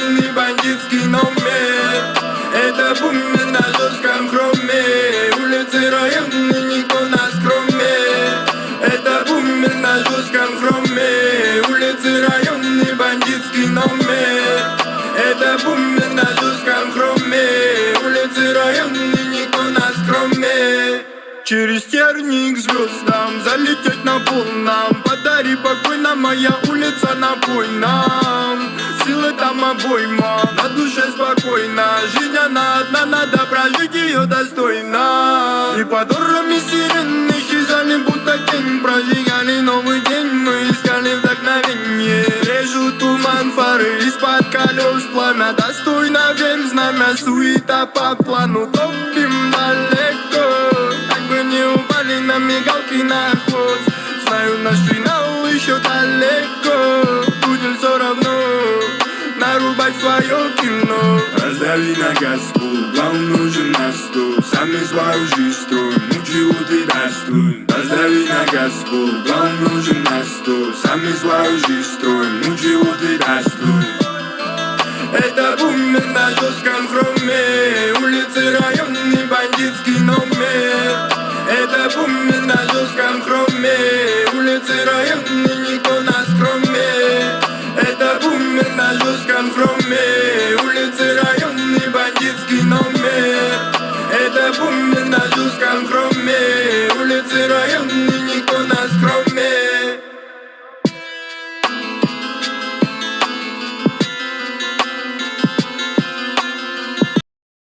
районный бандитский номер. Это бумер на жестком хроме. Улицы районные, никто нас кроме. Это бумер на жестком хроме. Улицы районный бандитский номер. Это бумер на жестком хроме. Улицы районные, никто нас кроме. Через терник звездам залететь на полном. Подари покой нам, моя улица напойна. Силы там обойма, на душе спокойно. Жизнь она одна, надо прожить ее достойно. И под орами сирен исчезали, будто тень. Прожигали новый день, мы искали вдохновение. Режут туман фары, из-под колес пламя. Достойно вверх знамя, суета по плану. Топим далеко, как бы не упали на мигалки на хвост. Знаю, наш финал еще далеко. Будем все равно нарубать свое кино. Раздави на газку, вам нужен на стол. Сами свою жизнь строим, ну чего ты достоин. Раздави на газку, вам нужен на стол. Сами свою жизнь строим, ну чего ты достоин. Это бумер на жестком